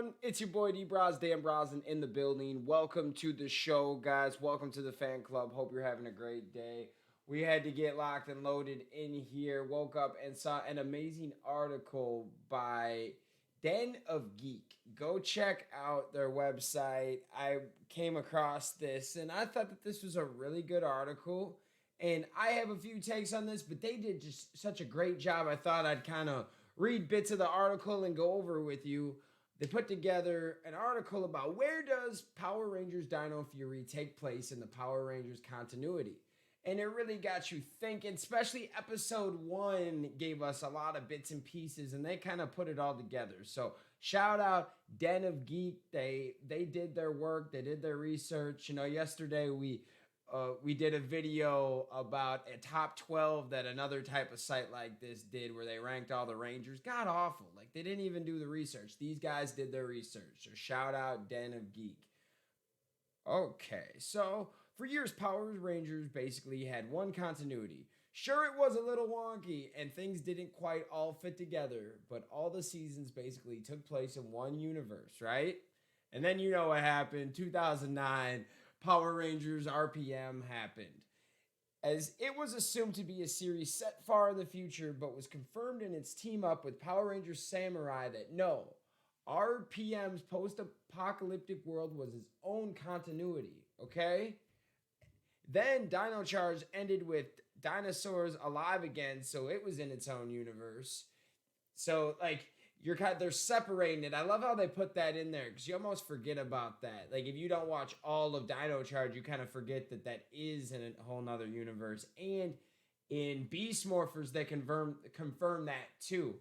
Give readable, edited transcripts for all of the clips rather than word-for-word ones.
everyone? It's your boy D Bros, Dan Brosnan in the building. Welcome to the show, guys. Welcome to the fan club. Hope you're having a great day. We had to get locked and loaded in here. Woke up and saw an amazing article by Den of Geek. Go check out their website. I came across this and I thought that this was a really good article. And I have a few takes on this, but they did just such a great job. I thought I'd kind of read bits of the article and go over with you. They put together an article about where does Power Rangers Dino Fury take place in the Power Rangers continuity. And it really got you thinking, especially episode 1 gave us a lot of bits and pieces and they kind of put it all together. So shout out Den of Geek. They did their work, they did their research. Yesterday we did a video about a top 12 that another type of site like this did where they ranked all the Rangers. God awful. Like, they didn't even do the research. These guys did their research. So shout out Den of Geek. Okay, so for years, Power Rangers basically had one continuity. Sure, it was a little wonky and things didn't quite all fit together, but all the seasons basically took place in one universe, right? And then you know what happened. 2009, Power Rangers RPM happened. As it was assumed to be a series set far in the future, but was confirmed in its team up with Power Rangers Samurai that no, RPM's post apocalyptic world was its own continuity, okay? Then Dino Charge ended with dinosaurs alive again, so it was in its own universe. So, like, they're separating it. I love how they put that in there because you almost forget about that. Like, if you don't watch all of Dino Charge, you kind of forget that that is in a whole nother universe. And in Beast Morphers, they confirm that too.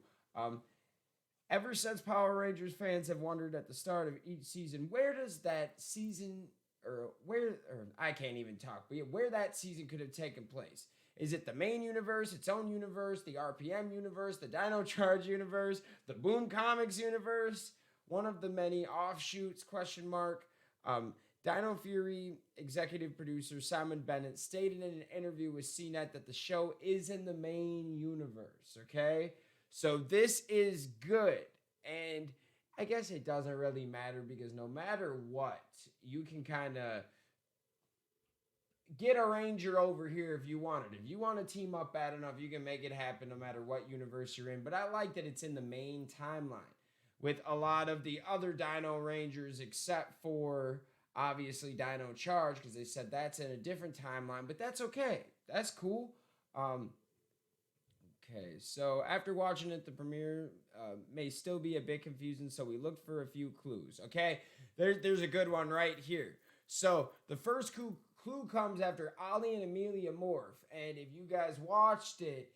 Ever since Power Rangers fans have wondered at the start of each season, where does that season, or I can't even talk, but where that season could have taken place. Is it the main universe, its own universe, the RPM universe, the Dino Charge universe, the Boom Comics universe? One of the many offshoots, question mark. Dino Fury executive producer Simon Bennett stated in an interview with CNET that the show is in the main universe, okay? So this is good. And I guess it doesn't really matter because no matter what, you can kind of get a Ranger over here if you want it. If you want to team up bad enough, you can make it happen no matter what universe you're in. But I like that it's in the main timeline with a lot of the other Dino Rangers except for obviously Dino Charge because they said that's in a different timeline. But that's okay. That's cool. Okay, so after watching it, the premiere may still be a bit confusing, so we looked for a few clues. Okay, there's a good one right here. So the first clue comes after Ollie and Amelia morph, and if you guys watched it,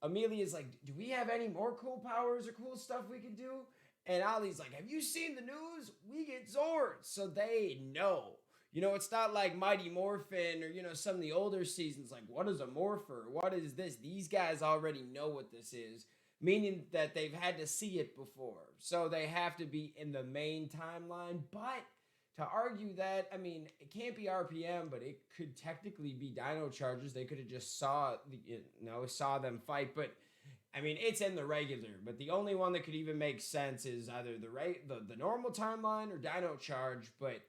Amelia's like, "Do we have any more cool powers or cool stuff we can do?" And Ollie's like, "Have you seen the news? We get Zords," so they know. It's not like Mighty Morphin or, some of the older seasons, like, what is a morpher? What is this? These guys already know what this is, meaning that they've had to see it before. So they have to be in the main timeline. But to argue that, I mean, it can't be RPM, but it could technically be Dino Chargers. They could have just saw them fight. But, I mean, it's in the regular. But the only one that could even make sense is either the normal timeline or Dino Charge. But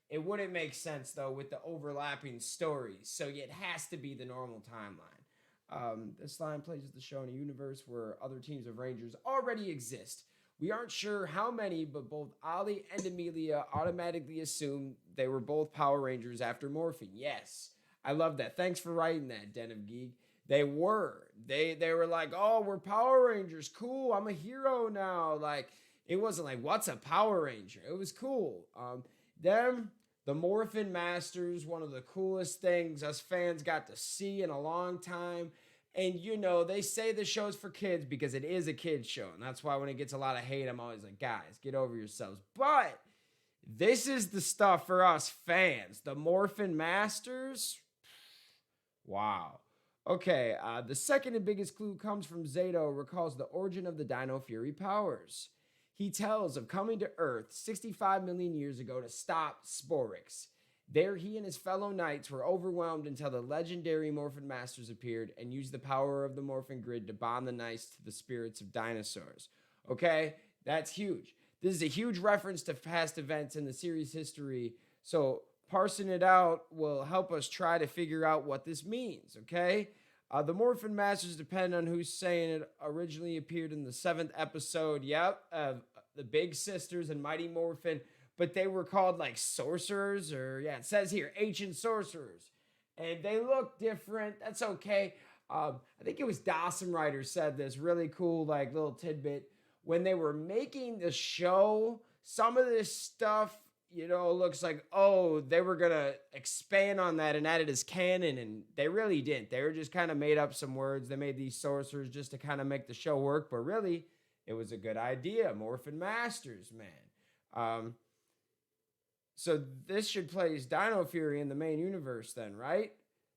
it wouldn't make sense, though, with the overlapping stories. So it has to be the normal timeline. This line places the show in a universe where other teams of Rangers already exist. We aren't sure how many, but both Ollie and Amelia automatically assume they were both Power Rangers after morphing. Yes, I love that. Thanks for writing that, Den of Geek. They were. They were like, oh, we're Power Rangers. Cool, I'm a hero now. Like, it wasn't like, what's a Power Ranger? It was cool. The Morphin Masters, one of the coolest things us fans got to see in a long time. And, they say the show's for kids because it is a kid's show. And that's why when it gets a lot of hate, I'm always like, guys, get over yourselves. But this is the stuff for us fans. The Morphin Masters, wow. Okay, the second and biggest clue comes from Zato, recalls the origin of the Dino Fury powers. He tells of coming to Earth 65 million years ago to stop Sporix. There, he and his fellow knights were overwhelmed until the legendary Morphin Masters appeared and used the power of the Morphin Grid to bond the knights to the spirits of dinosaurs. Okay, that's huge. This is a huge reference to past events in the series history. So parsing it out will help us try to figure out what this means, okay? The Morphin Masters depend on who's saying it. Originally appeared in the 7th episode. Yep, the Big Sisters and Mighty Morphin, but they were called like sorcerers, or yeah, it says here ancient sorcerers, and they look different. That's okay. I think it was Dawson Writer said this really cool like little tidbit when they were making the show. Some of this stuff, looks like, oh, they were gonna expand on that and add it as canon, and they really didn't. They were just kind of made up some words. They made these sorcerers just to kind of make the show work, but really, it was a good idea. Morphin Masters, man. So this should place Dino Fury in the main universe then, right?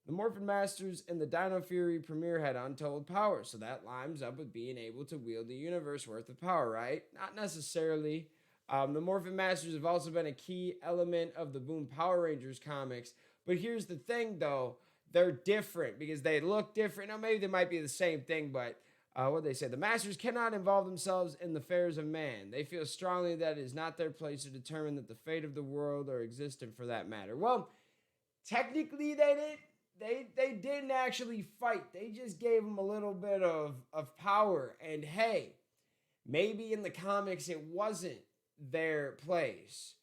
The Morphin Masters in the Dino Fury premiere had untold power, so that lines up with being able to wield the universe worth of power, right? Not necessarily. The Morphin Masters have also been a key element of the Boom Power Rangers comics, but here's the thing, though. They're different because they look different. Now, maybe they might be the same thing, but what they say, the Masters cannot involve themselves in the affairs of man. They feel strongly that it is not their place to determine that the fate of the world or existence for that matter. Well, technically they didn't actually fight. They just gave them a little bit of power. And hey, maybe in the comics it wasn't their place,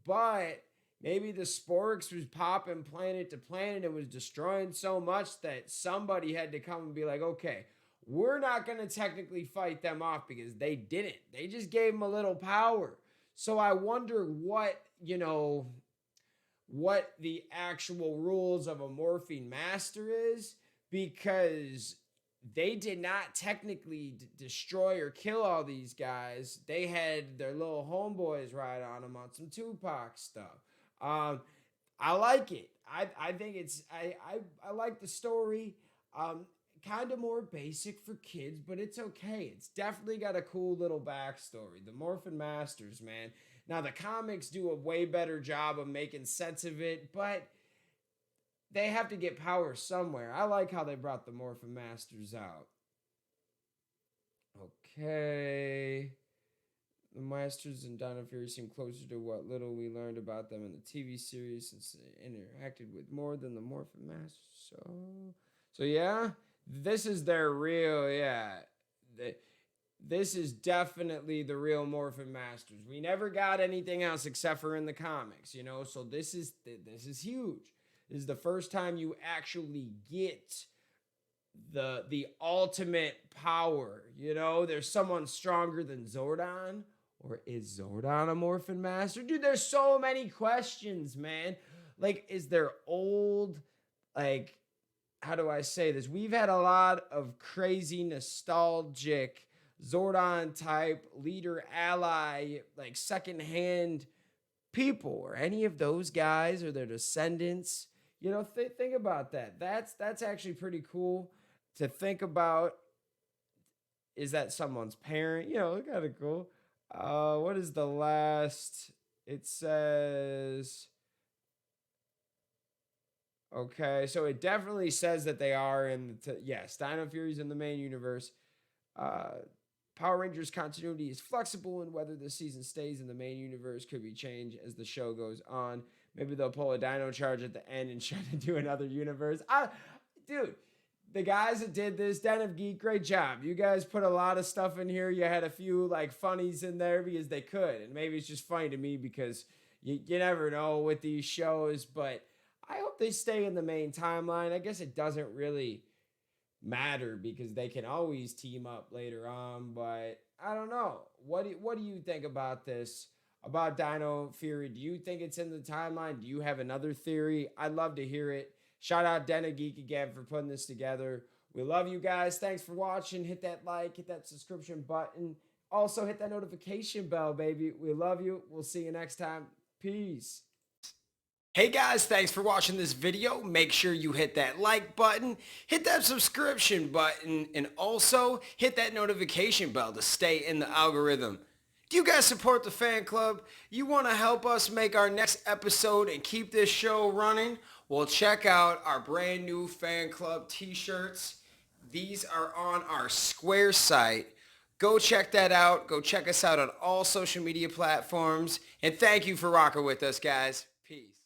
but maybe the Sporks was popping planet to planet and was destroying so much that somebody had to come and be like, okay, we're not going to technically fight them off because they didn't. They just gave them a little power. So I wonder what the actual rules of a morphine master is, because they did not technically destroy or kill all these guys. They had their little homeboys ride on them on some Tupac stuff. I like it. I think it's I like the story. Kind of more basic for kids, but it's okay. It's definitely got a cool little backstory. The Morphin Masters, man. Now, the comics do a way better job of making sense of it, but they have to get power somewhere. I like how they brought the Morphin Masters out. Okay. The Masters and Dino Fury seem closer to what little we learned about them in the TV series, since they interacted with more than the Morphin Masters. So yeah, this is their real, this is definitely the real Morphin Masters. We never got anything else except for in the comics, so this is huge. This is the first time you actually get the ultimate power. There's someone stronger than Zordon, or is Zordon a Morphin Master? Dude, there's so many questions, man. Like, is there old, like, how do I say this? We've had a lot of crazy nostalgic Zordon type leader ally, like secondhand people, or any of those guys or their descendants. Think about that. That's actually pretty cool to think about. Is that someone's parent? Kind of cool. What is the last? It says, okay, so it definitely says that they are in yes, Dino Fury's in the main universe. Power Rangers continuity is flexible, and whether this season stays in the main universe could be changed as the show goes on. Maybe they'll pull a Dino charge at the end and try to do another universe. Dude, the guys that did this, Den of Geek, great job. You guys put a lot of stuff in here. You had a few like funnies in there because they could, and maybe it's just funny to me because you never know with these shows. But I hope they stay in the main timeline. I guess it doesn't really matter because they can always team up later on, but I don't know. What do you think about this, about Dino Fury? Do you think it's in the timeline? Do you have another theory? I'd love to hear it. Shout out Den of Geek again for putting this together. We love you guys. Thanks for watching. Hit that like, hit that subscription button. Also hit that notification bell, baby. We love you. We'll see you next time. Peace. Hey guys, thanks for watching this video. Make sure you hit that like button, hit that subscription button, and also hit that notification bell to stay in the algorithm. Do you guys support the fan club? You want to help us make our next episode and keep this show running? Well, check out our brand new fan club t-shirts. These are on our Square site. Go check that out. Go check us out on all social media platforms. And thank you for rocking with us, guys. Peace.